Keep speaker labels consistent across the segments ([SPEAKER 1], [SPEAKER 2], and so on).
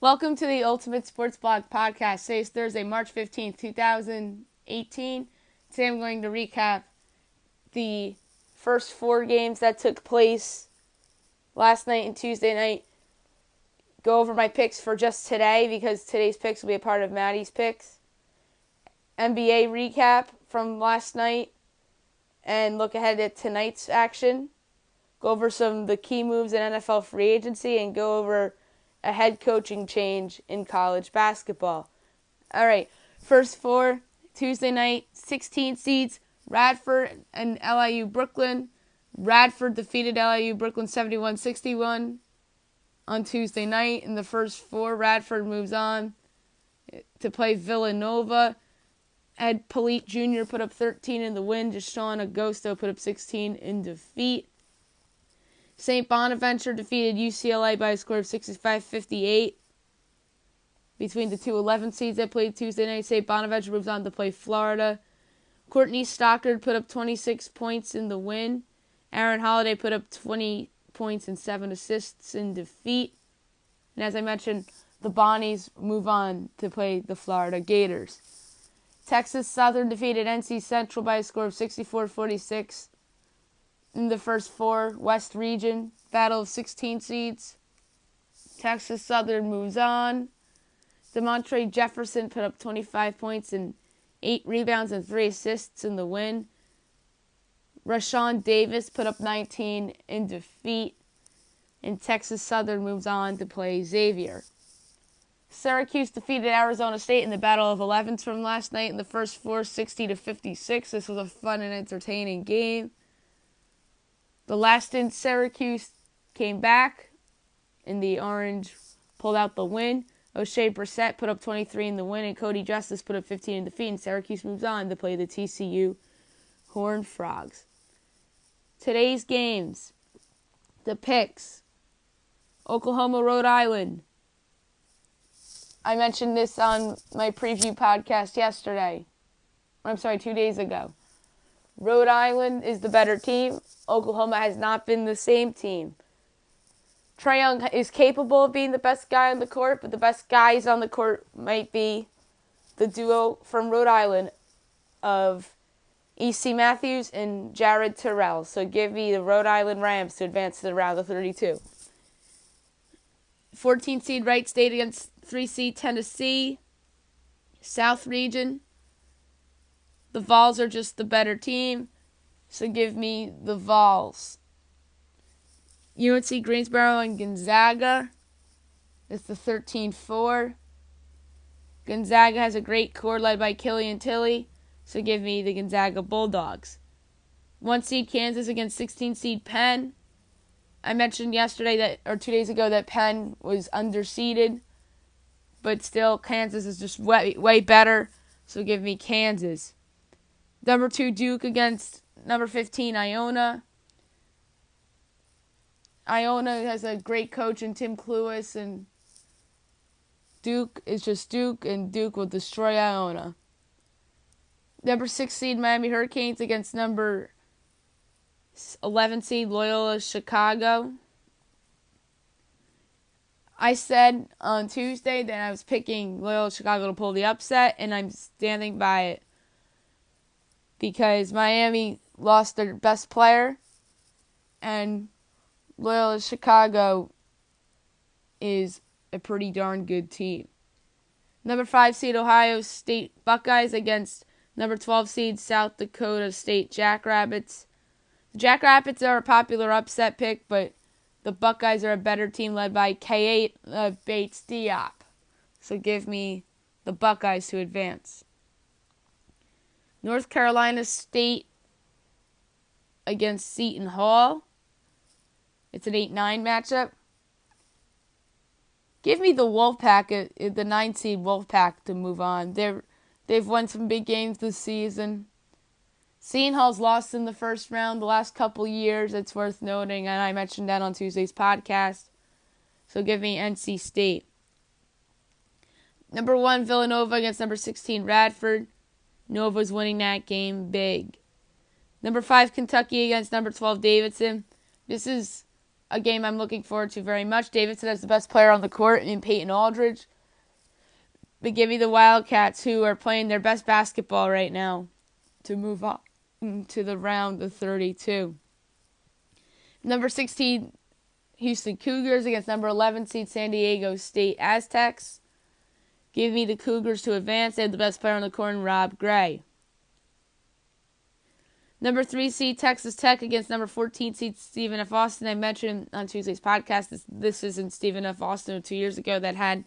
[SPEAKER 1] Welcome to the Ultimate Sports Blog Podcast. Today is Thursday, March 15th, 2018. Today I'm going to recap the first four games that took place last night and Tuesday night. Go over my picks for just today because today's picks will be a part of Maddie's picks. NBA recap from last night and look ahead at tonight's action. Go over some of the key moves in NFL free agency and go over a head coaching change in college basketball. All right, first four, Tuesday night, 16 seeds, Radford and LIU Brooklyn. Radford defeated LIU Brooklyn 71-61 on Tuesday night. In the first four, Radford moves on to play Villanova. Ed Polite Jr. put up 13 in the win. Deshaun Agosto put up 16 in defeat. St. Bonaventure defeated UCLA by a score of 65-58. Between the two 11 seeds that played Tuesday night, St. Bonaventure moves on to play Florida. Courtney Stockard put up 26 points in the win. Aaron Holiday put up 20 points and 7 assists in defeat. And as I mentioned, the Bonnies move on to play the Florida Gators. Texas Southern defeated NC Central by a score of 64-46. In the first four, West Region, battle of 16 seeds. Texas Southern moves on. DeMontre Jefferson put up 25 points and 8 rebounds and 3 assists in the win. Rashawn Davis put up 19 in defeat. And Texas Southern moves on to play Xavier. Syracuse defeated Arizona State in the Battle of 11s from last night in the first four, 60-56. This was a fun and entertaining game. The last in Syracuse came back, and the Orange pulled out the win. O'Shea Brissett put up 23 in the win, and Cody Justice put up 15 in defeat, and Syracuse moves on to play the TCU Horned Frogs. Today's games, the picks, Oklahoma, Rhode Island. I mentioned this on my preview podcast 2 days ago. Rhode Island is the better team. Oklahoma has not been the same team. Trae Young is capable of being the best guy on the court, but the best guys on the court might be the duo from Rhode Island of E.C. Matthews and Jared Terrell. So give me the Rhode Island Rams to advance to the round of 32. 14 seed Wright State against 3 seed Tennessee. South Region. The Vols are just the better team, so give me the Vols. UNC Greensboro and Gonzaga. It's the 13-4. Gonzaga has a great core led by Killian Tilly, so give me the Gonzaga Bulldogs. 1 seed Kansas against 16 seed Penn. I mentioned 2 days ago that Penn was underseeded, but still Kansas is just way better, so give me Kansas. Number 2, Duke against number 15, Iona. Iona has a great coach in Tim Cluess, and Duke is just Duke, and Duke will destroy Iona. Number 6 seed, Miami Hurricanes against number 11 seed, Loyola Chicago. I said on Tuesday that I was picking Loyola Chicago to pull the upset, and I'm standing by it. Because Miami lost their best player, and Loyola Chicago is a pretty darn good team. Number 5 seed Ohio State Buckeyes against number 12 seed South Dakota State Jackrabbits. The Jackrabbits are a popular upset pick, but the Buckeyes are a better team led by K8 Bates Diop. So give me the Buckeyes to advance. North Carolina State against Seton Hall. It's an 8-9 matchup. Give me the Wolfpack, the 9 seed Wolfpack, to move on. They've won some big games this season. Seton Hall's lost in the first round the last couple years. It's worth noting, and I mentioned that on Tuesday's podcast. So give me NC State. Number 1, Villanova against number 16, Radford. Nova's winning that game big. Number 5, Kentucky against number 12, Davidson. This is a game I'm looking forward to very much. Davidson has the best player on the court in Peyton Aldridge. But give me the Wildcats, who are playing their best basketball right now, to move up to the round of 32. Number 16, Houston Cougars against number 11 seed San Diego State Aztecs. Give me the Cougars to advance. They have the best player on the court, Rob Gray. Number 3 seed Texas Tech against number 14 seed Stephen F. Austin. I mentioned on Tuesday's podcast, this isn't Stephen F. Austin 2 years ago that had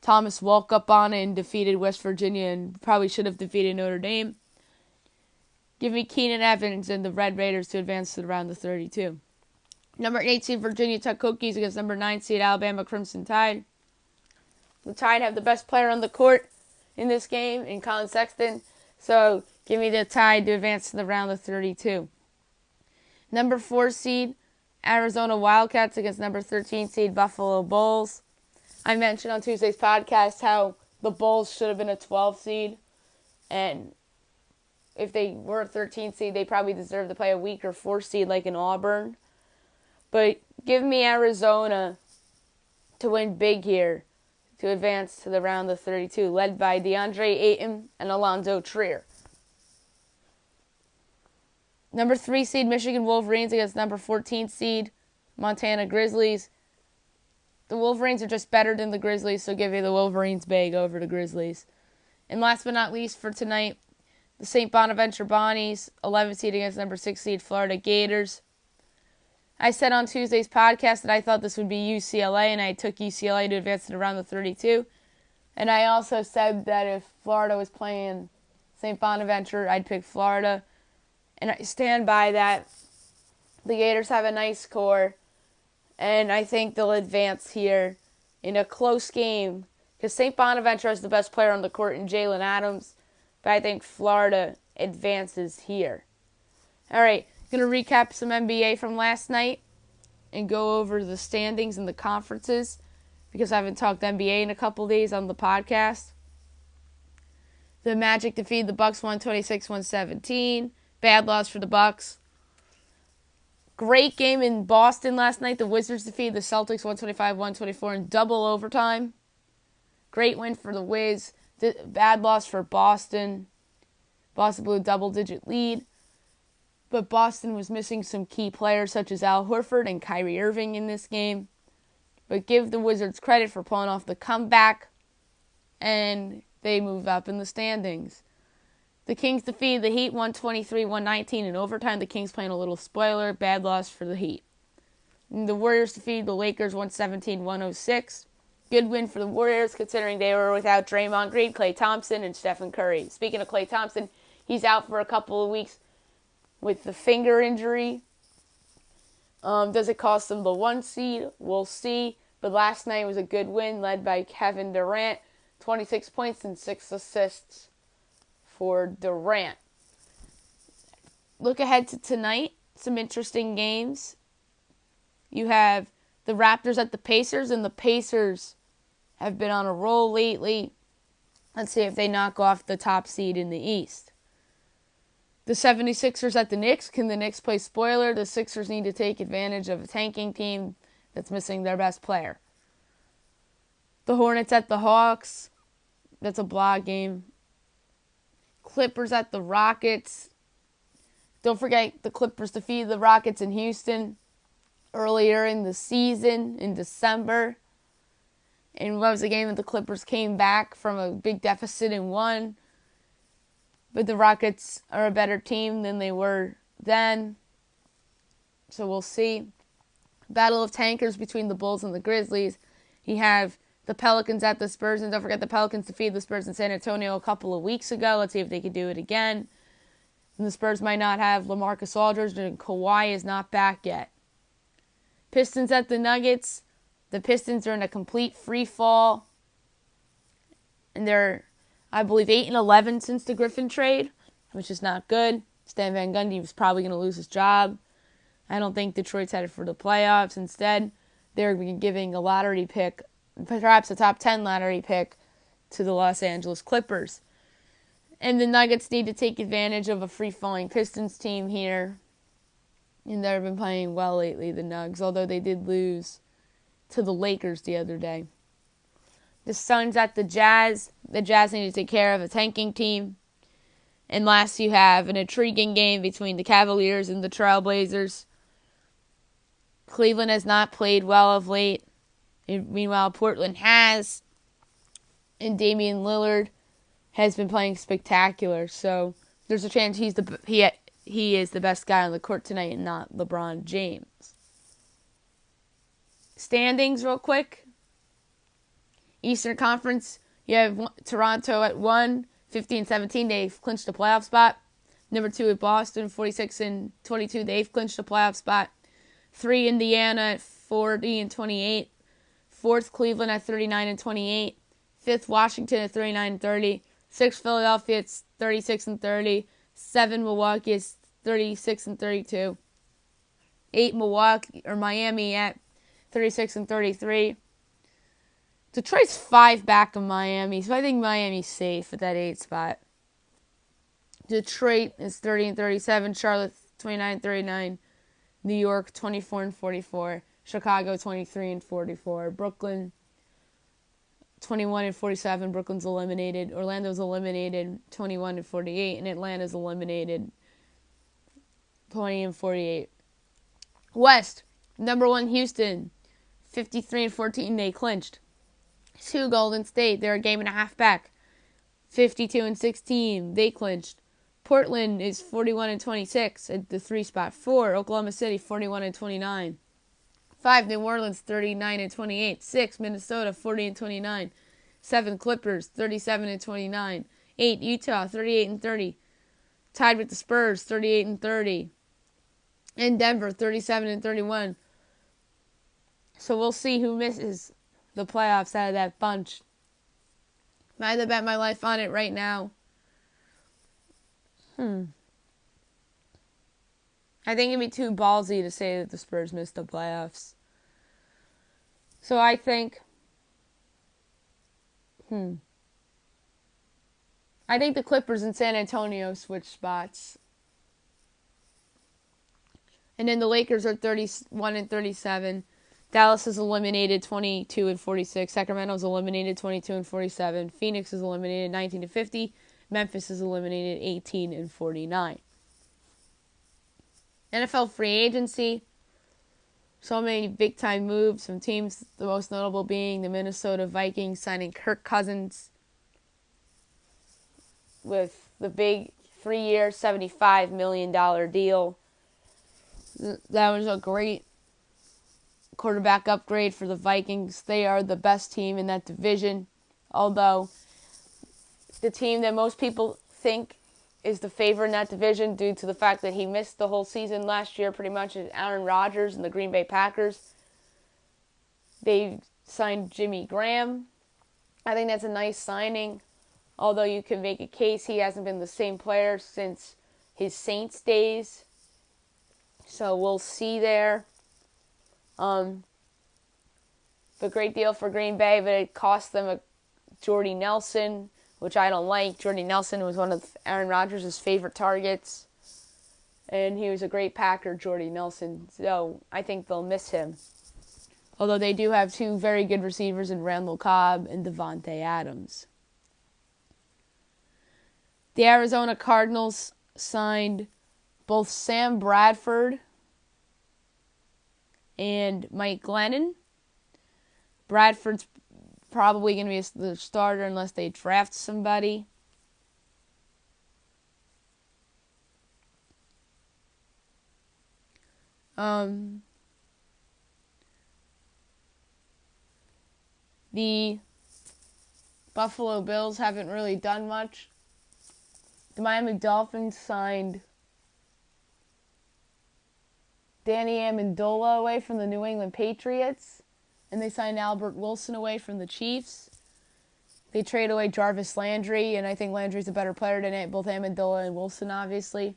[SPEAKER 1] Thomas Walk up on it and defeated West Virginia and probably should have defeated Notre Dame. Give me Keenan Evans and the Red Raiders to advance to the round of 32. Number 8 seed Virginia Tech Hokies against number 9 seed Alabama Crimson Tide. The Tide have the best player on the court in this game in Colin Sexton. So give me the Tide to advance to the round of 32. Number 4 seed Arizona Wildcats against number 13 seed Buffalo Bulls. I mentioned on Tuesday's podcast how the Bulls should have been a 12 seed. And if they were a 13 seed, they probably deserve to play a weaker 4 seed like in Auburn. But give me Arizona to win big here to advance to the round of 32, led by DeAndre Ayton and Alonzo Trier. Number 3 seed Michigan Wolverines against number 14 seed Montana Grizzlies. The Wolverines are just better than the Grizzlies, so give me the Wolverines big over the Grizzlies. And last but not least for tonight, the St. Bonaventure Bonnies, 11 seed against number 6 seed Florida Gators. I said on Tuesday's podcast that I thought this would be UCLA, and I took UCLA to advance to the round of 32. And I also said that if Florida was playing St. Bonaventure, I'd pick Florida. And I stand by that. The Gators have a nice core, and I think they'll advance here in a close game because St. Bonaventure has the best player on the court in Jalen Adams, but I think Florida advances here. All right, going to recap some NBA from last night and go over the standings and the conferences because I haven't talked NBA in a couple days on the podcast. The Magic defeated the Bucks 126-117. Bad loss for the Bucks. Great game in Boston last night. The Wizards defeated the Celtics 125-124 in double overtime. Great win for the Wiz. Bad loss for Boston. Boston blew a double-digit lead. But Boston was missing some key players such as Al Horford and Kyrie Irving in this game. But give the Wizards credit for pulling off the comeback. And they move up in the standings. The Kings defeated the Heat 123-119 in overtime. The Kings playing a little spoiler. Bad loss for the Heat. And the Warriors defeated the Lakers 117-106. Good win for the Warriors considering they were without Draymond Green, Klay Thompson, and Stephen Curry. Speaking of Klay Thompson, he's out for a couple of weeks with the finger injury. Does it cost them the 1 seed? We'll see. But last night was a good win led by Kevin Durant. 26 points and 6 assists for Durant. Look ahead to tonight. Some interesting games. You have the Raptors at the Pacers, and the Pacers have been on a roll lately. Let's see if they knock off the top seed in the East. The 76ers at the Knicks. Can the Knicks play spoiler? The Sixers need to take advantage of a tanking team that's missing their best player. The Hornets at the Hawks. That's a blog game. Clippers at the Rockets. Don't forget the Clippers defeated the Rockets in Houston earlier in the season in December. And what was a game that the Clippers came back from a big deficit and won. But the Rockets are a better team than they were then. So we'll see. Battle of tankers between the Bulls and the Grizzlies. You have the Pelicans at the Spurs. And don't forget the Pelicans defeated the Spurs in San Antonio a couple of weeks ago. Let's see if they can do it again. And the Spurs might not have LaMarcus Aldridge, and Kawhi is not back yet. Pistons at the Nuggets. The Pistons are in a complete free fall. And they're, I believe, 8-11 since the Griffin trade, which is not good. Stan Van Gundy was probably going to lose his job. I don't think Detroit's headed for the playoffs. Instead, they're giving a lottery pick, perhaps a top 10 lottery pick, to the Los Angeles Clippers. And the Nuggets need to take advantage of a free-falling Pistons team here. And they've been playing well lately, the Nugs, although they did lose to the Lakers the other day. The Suns at the Jazz. The Jazz need to take care of a tanking team. And last, you have an intriguing game between the Cavaliers and the Trailblazers. Cleveland has not played well of late. Meanwhile, Portland has. And Damian Lillard has been playing spectacular. So there's a chance he is the best guy on the court tonight and not LeBron James. Standings real quick. Eastern Conference, you have Toronto at 1, 15-17. They've clinched a playoff spot. Number 2 at Boston, 46-22. They've clinched a playoff spot. 3 Indiana at 40-28. 4th Cleveland at 39-28. 5th Washington at 39-30. 6th Philadelphia at 36-30. 7 Milwaukee is 36-32. 8 Miami at 36-33. Detroit's 5 back of Miami, so I think Miami's safe at that 8 spot. Detroit is 30-37. Charlotte 29-39. New York 24-44. Chicago 23-44. Brooklyn 21-47. Brooklyn's eliminated. Orlando's eliminated 21-48, and Atlanta's eliminated 20-48. West, number 1 Houston 53-14. They clinched. 2 Golden State, they're a game and a half back. 52-16, they clinched. Portland is 41-26 at the 3 spot. 4 Oklahoma City 41-29. 5 New Orleans 39-28. 6 Minnesota 40-29. 7 Clippers 37-29. 8 Utah 38-30. Tied with the Spurs 38-30. And Denver 37-31. So we'll see who misses the playoffs out of that bunch. If I had to bet my life on it right now, I think it'd be too ballsy to say that the Spurs missed the playoffs. So I think, I think the Clippers and San Antonio switch spots. And then the Lakers are 31-37. Dallas is eliminated 22-46. Sacramento is eliminated 22-47. Phoenix is eliminated 19-50. Memphis is eliminated 18-49. NFL free agency. So many big time moves from teams, the most notable being the Minnesota Vikings signing Kirk Cousins with the big 3-year, $75 million deal. That was a great quarterback upgrade for the Vikings. They are the best team in that division, although the team that most people think is the favorite in that division due to the fact that he missed the whole season last year pretty much is Aaron Rodgers and the Green Bay Packers. They signed Jimmy Graham. I think that's a nice signing, although you could make a case he hasn't been the same player since his Saints days. So we'll see there. The great deal for Green Bay, but it cost them a Jordy Nelson, which I don't like. Jordy Nelson was one of Aaron Rodgers' favorite targets, and he was a great Packer, Jordy Nelson. So I think they'll miss him. Although they do have 2 very good receivers in Randall Cobb and Devontae Adams. The Arizona Cardinals signed both Sam Bradford and Mike Glennon. Bradford's probably going to be the starter unless they draft somebody. The Buffalo Bills haven't really done much. The Miami Dolphins signed Danny Amendola away from the New England Patriots, and they signed Albert Wilson away from the Chiefs. They trade away Jarvis Landry, and I think Landry's a better player than both Amendola and Wilson, obviously.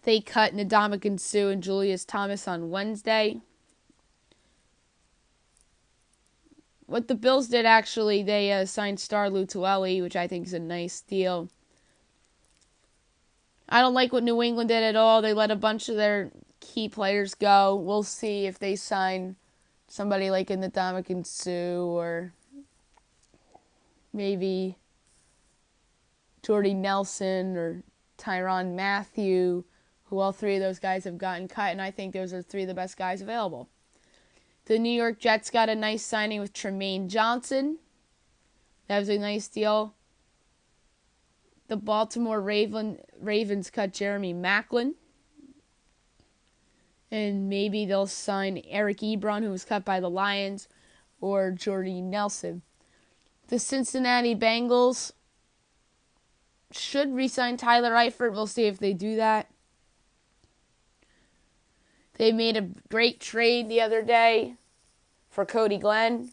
[SPEAKER 1] They cut Ndamukong Suh and Julius Thomas on Wednesday. What the Bills did, actually, they signed Star Lutueli, which I think is a nice deal. I don't like what New England did at all. They let a bunch of their key players go. We'll see if they sign somebody like in the Ndamukong Suh or maybe Jordy Nelson or Tyrann Mathieu, who all three of those guys have gotten cut, and I think those are three of the best guys available. The New York Jets got a nice signing with Tremaine Johnson. That was a nice deal. The Baltimore Ravens cut Jeremy Maclin. And maybe they'll sign Eric Ebron, who was cut by the Lions, or Jordy Nelson. The Cincinnati Bengals should re-sign Tyler Eifert. We'll see if they do that. They made a great trade the other day for Cody Glenn.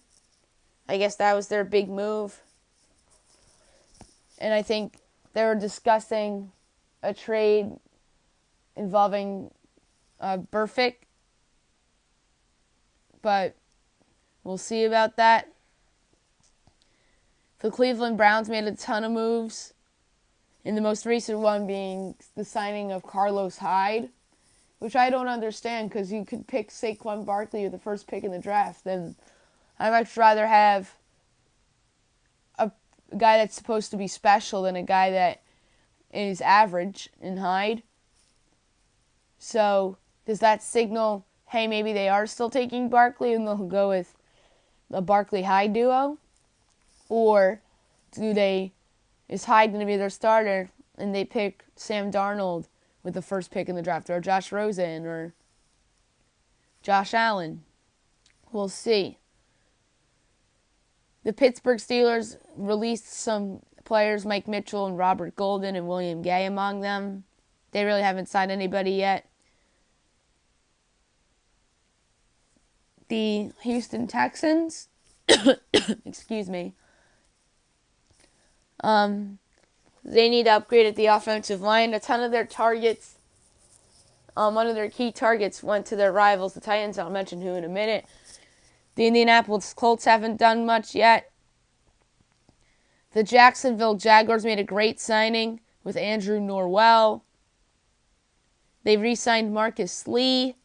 [SPEAKER 1] I guess that was their big move. And I think they were discussing a trade involving Burfict. But we'll see about that. The Cleveland Browns made a ton of moves. And the most recent one being the signing of Carlos Hyde, which I don't understand because you could pick Saquon Barkley with the first pick in the draft. Then I'd much rather have a guy that's supposed to be special than a guy that is average in Hyde. So does that signal, hey, maybe they are still taking Barkley and they'll go with a Barkley-Hyde duo? Or is Hyde going to be their starter and they pick Sam Darnold with the first pick in the draft, or Josh Rosen, or Josh Allen? We'll see. The Pittsburgh Steelers released some players, Mike Mitchell and Robert Golden and William Gay among them. They really haven't signed anybody yet. The Houston Texans, excuse me, they need to upgrade at the offensive line. A ton of their targets, one of their key targets went to their rivals, the Titans. I'll mention who in a minute. The Indianapolis Colts haven't done much yet. The Jacksonville Jaguars made a great signing with Andrew Norwell. They re-signed Marcus Lee.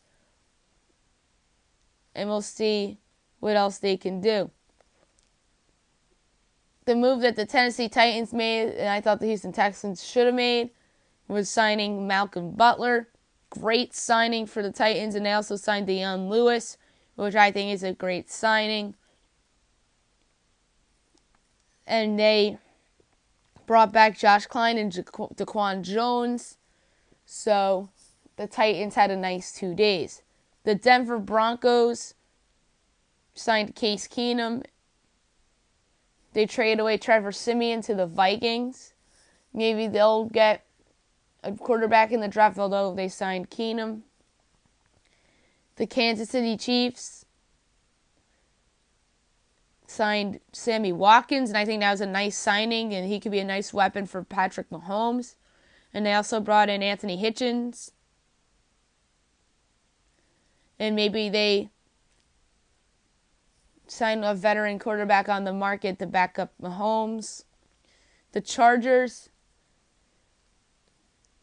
[SPEAKER 1] And we'll see what else they can do. The move that the Tennessee Titans made, and I thought the Houston Texans should have made, was signing Malcolm Butler. Great signing for the Titans, and they also signed Deion Lewis, which I think is a great signing. And they brought back Josh Klein and Daquan Jones, so the Titans had a nice 2 days. The Denver Broncos signed Case Keenum. They traded away Trevor Siemian to the Vikings. Maybe they'll get a quarterback in the draft, although they signed Keenum. The Kansas City Chiefs signed Sammy Watkins, and I think that was a nice signing, and he could be a nice weapon for Patrick Mahomes. And they also brought in Anthony Hitchens. And maybe they sign a veteran quarterback on the market to back up Mahomes. The Chargers,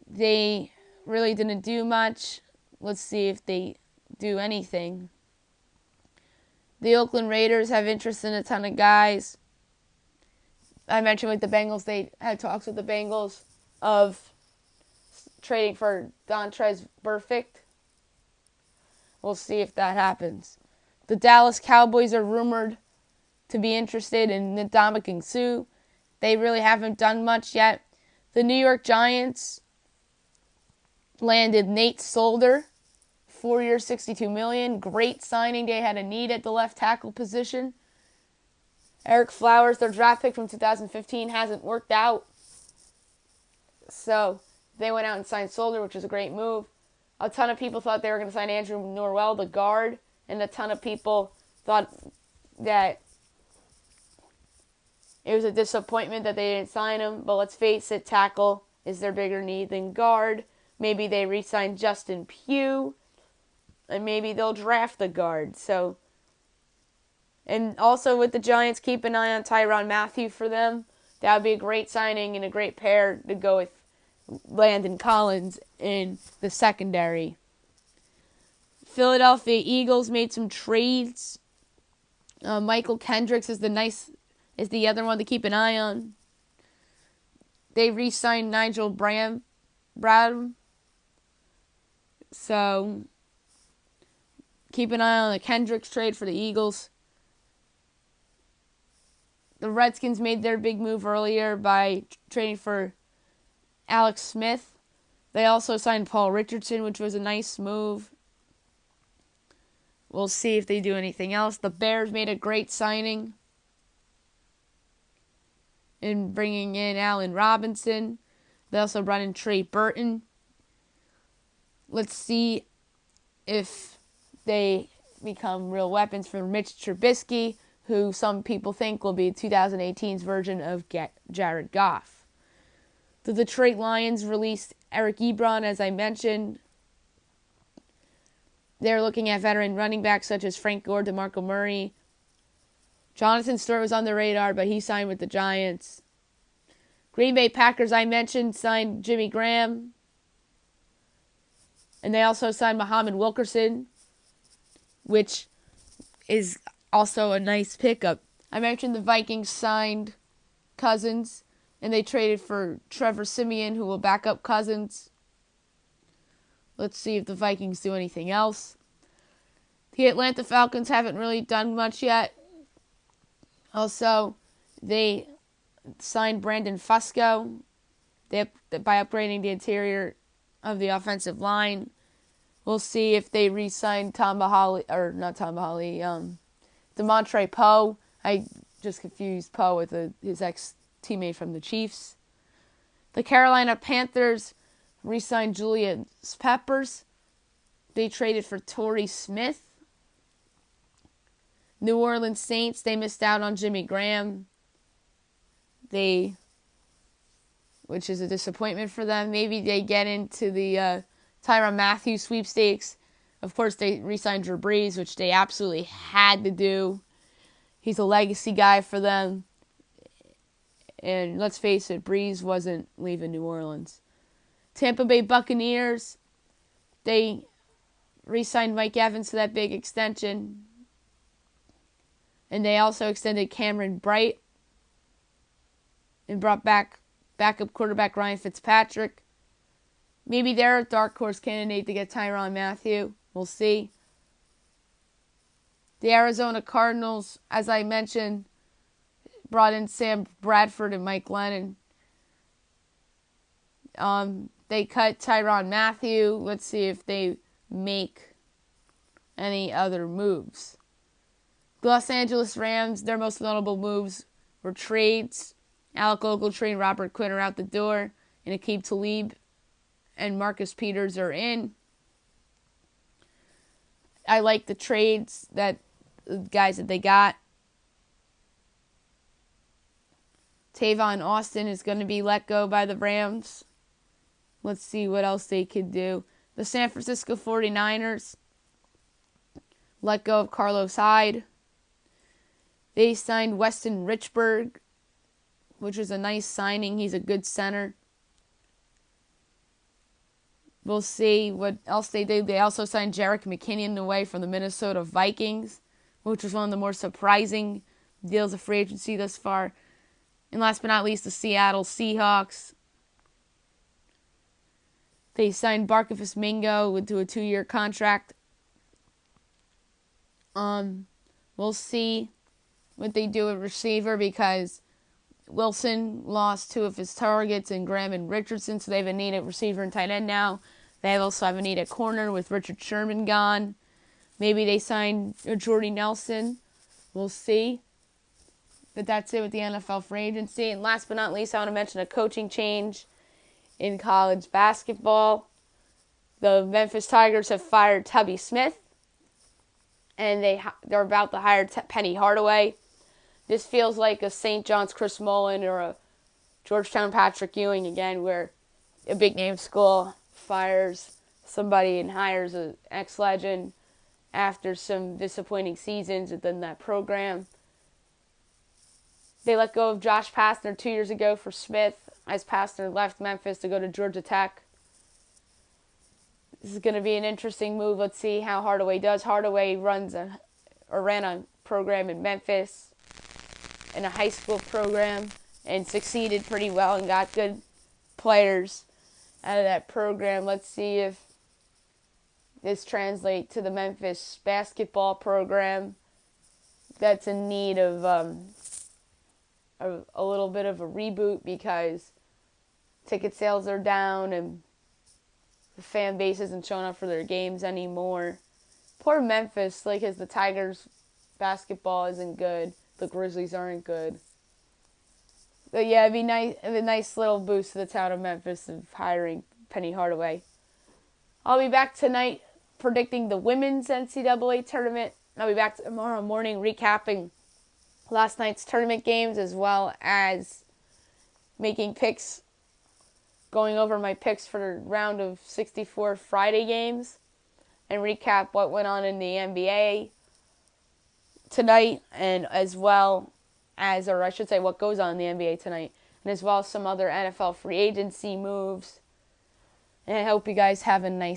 [SPEAKER 1] they really didn't do much. Let's see if they do anything. The Oakland Raiders have interest in a ton of guys. I mentioned with the Bengals, they had talks with the Bengals of trading for Dontrez Burfict. We'll see if that happens. The Dallas Cowboys are rumored to be interested in Ndamukong Suh. They really haven't done much yet. The New York Giants landed Nate Solder, 4 years, $62 million. Great signing. They had a need at the left tackle position. Eric Flowers, their draft pick from 2015, hasn't worked out. So they went out and signed Solder, which is a great move. A ton of people thought they were going to sign Andrew Norwell, the guard, and a ton of people thought that it was a disappointment that they didn't sign him. But let's face it, tackle is their bigger need than guard. Maybe they re-sign Justin Pugh, and maybe they'll draft the guard. So, and also with the Giants, keep an eye on Tyrann Mathieu for them. That would be a great signing and a great pair to go with Landon Collins in the secondary. Philadelphia Eagles made some trades. Michael Kendricks is the other one to keep an eye on. They re-signed Nigel Bradham. So keep an eye on the Kendricks trade for the Eagles. The Redskins made their big move earlier by trading for Alex Smith. They also signed Paul Richardson, which was a nice move. We'll see if they do anything else. The Bears made a great signing in bringing in Allen Robinson. They also brought in Trey Burton. Let's see if they become real weapons for Mitch Trubisky, who some people think will be 2018's version of Jared Goff. The Detroit Lions released Eric Ebron, as I mentioned. They're looking at veteran running backs such as Frank Gore, DeMarco Murray. Jonathan Stewart was on the radar, but he signed with the Giants. Green Bay Packers, I mentioned, signed Jimmy Graham. And they also signed Muhammad Wilkerson, which is also a nice pickup. I mentioned the Vikings signed Cousins, and they traded for Trevor Siemian, who will back up Cousins. Let's see if the Vikings do anything else. The Atlanta Falcons haven't really done much yet. Also, they signed Brandon Fusco by upgrading the interior of the offensive line. We'll see if they re-sign Demontre Poe. I just confused Poe with his ex-teammate from the Chiefs. The Carolina Panthers re-signed Julius Peppers. They traded for Torrey Smith. New Orleans Saints, they missed out on Jimmy Graham. Which is a disappointment for them. Maybe they get into the Tyrann Mathieu sweepstakes. Of course, they re-signed Drew Brees, which they absolutely had to do. He's a legacy guy for them. And let's face it, Brees wasn't leaving New Orleans. Tampa Bay Buccaneers, they re-signed Mike Evans to that big extension. And they also extended Cameron Bright and brought back backup quarterback Ryan Fitzpatrick. Maybe they're a dark horse candidate to get Tyrann Mathieu. We'll see. The Arizona Cardinals, as I mentioned, brought in Sam Bradford and Mike Lennon. They cut Tyrann Mathieu. Let's see if they make any other moves. The Los Angeles Rams, their most notable moves were trades. Alec Ogletree and Robert Quinn are out the door, and Aqib Talib and Marcus Peters are in. I like the trades the guys that they got. Tavon Austin is going to be let go by the Rams. Let's see what else they could do. The San Francisco 49ers let go of Carlos Hyde. They signed Weston Richburg, which was a nice signing. He's a good center. We'll see what else they did. They also signed Jerick McKinnon away from the Minnesota Vikings, which was one of the more surprising deals of free agency thus far. And last but not least, the Seattle Seahawks. They signed Barkevius Mingo to a 2-year contract. We'll see what they do at receiver because Wilson lost 2 of his targets and Graham and Richardson, so they have a need at receiver and tight end now. They also have a need at corner with Richard Sherman gone. Maybe they sign Jordy Nelson. We'll see. But that's it with the NFL free agency. And last but not least, I want to mention a coaching change in college basketball. The Memphis Tigers have fired Tubby Smith, and they're about to hire Penny Hardaway. This feels like a St. John's Chris Mullin or a Georgetown Patrick Ewing again, where a big-name school fires somebody and hires an ex-legend after some disappointing seasons within that program. They let go of Josh Pastner 2 years ago for Smith. as Pastner left Memphis to go to Georgia Tech. This is going to be an interesting move. Let's see how Hardaway does. Hardaway ran a program in Memphis, in a high school program, and succeeded pretty well and got good players out of that program. Let's see if this translates to the Memphis basketball program that's in need of a little bit of a reboot because ticket sales are down and the fan base isn't showing up for their games anymore. Poor Memphis, as the Tigers basketball isn't good, the Grizzlies aren't good. But yeah, it'd be a nice little boost to the town of Memphis of hiring Penny Hardaway. I'll be back tonight predicting the women's NCAA tournament. I'll be back tomorrow morning recapping last night's tournament games as well as making picks, going over my picks for the round of 64 Friday games and recap what went on in the NBA tonight and as well as, or I should say what goes on in the NBA tonight, and as well as some other NFL free agency moves. And I hope you guys have a nice